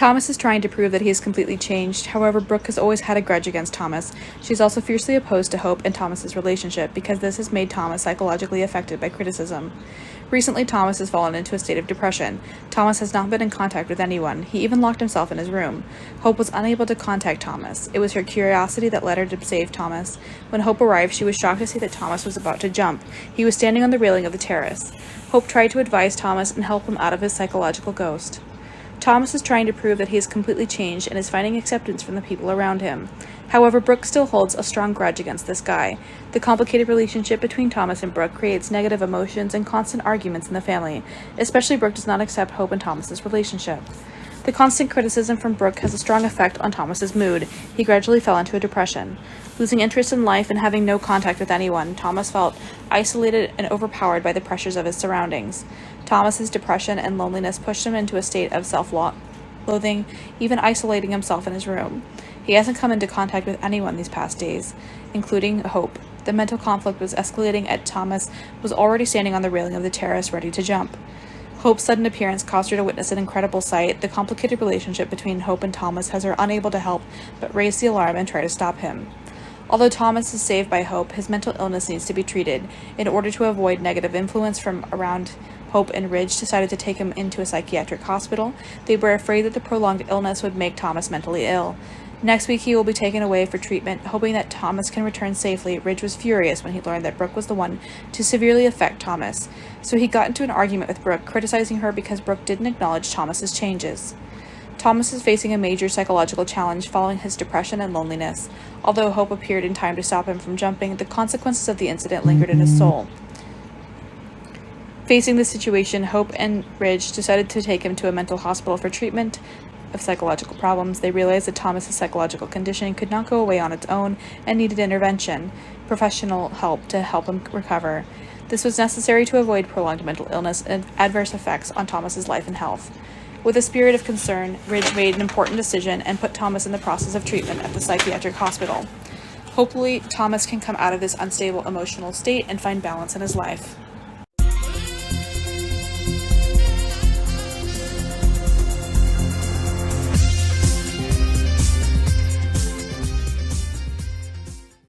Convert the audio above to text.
Thomas is trying to prove that he is completely changed. However, Brooke has always had a grudge against Thomas. She is also fiercely opposed to Hope and Thomas's relationship because this has made Thomas psychologically affected by criticism. Recently, Thomas has fallen into a state of depression. Thomas has not been in contact with anyone. He even locked himself in his room. Hope was unable to contact Thomas. It was her curiosity that led her to save Thomas. When Hope arrived, she was shocked to see that Thomas was about to jump. He was standing on the railing of the terrace. Hope tried to advise Thomas and help him out of his psychological ghost. Thomas is trying to prove that he is completely changed and is finding acceptance from the people around him. However, Brooke still holds a strong grudge against this guy. The complicated relationship between Thomas and Brooke creates negative emotions and constant arguments in the family, especially Brooke does not accept Hope and Thomas's relationship. The constant criticism from Brooke has a strong effect on Thomas's mood. He gradually fell into a depression. Losing interest in life and having no contact with anyone, Thomas felt isolated and overpowered by the pressures of his surroundings. Thomas's depression and loneliness pushed him into a state of self-loathing, even isolating himself in his room. He hasn't come into contact with anyone these past days, including Hope. The mental conflict was escalating as Thomas was already standing on the railing of the terrace, ready to jump. Hope's sudden appearance caused her to witness an incredible sight. The complicated relationship between Hope and Thomas has her unable to help but raise the alarm and try to stop him. Although Thomas is saved by Hope, his mental illness needs to be treated. In order to avoid negative influence from around, Hope and Ridge decided to take him into a psychiatric hospital. They were afraid that the prolonged illness would make Thomas mentally ill. Next week, he will be taken away for treatment, hoping that Thomas can return safely. Ridge was furious when he learned that Brooke was the one to severely affect Thomas. So he got into an argument with Brooke, criticizing her because Brooke didn't acknowledge Thomas's changes. Thomas is facing a major psychological challenge following his depression and loneliness. Although Hope appeared in time to stop him from jumping, the consequences of the incident lingered in his soul. Facing this situation, Hope and Ridge decided to take him to a mental hospital for treatment of psychological problems. They realized that Thomas's psychological condition could not go away on its own and needed intervention, professional help to help him recover. This was necessary to avoid prolonged mental illness and adverse effects on Thomas's life and health. With a spirit of concern, Ridge made an important decision and put Thomas in the process of treatment at the psychiatric hospital. Hopefully, Thomas can come out of this unstable emotional state and find balance in his life.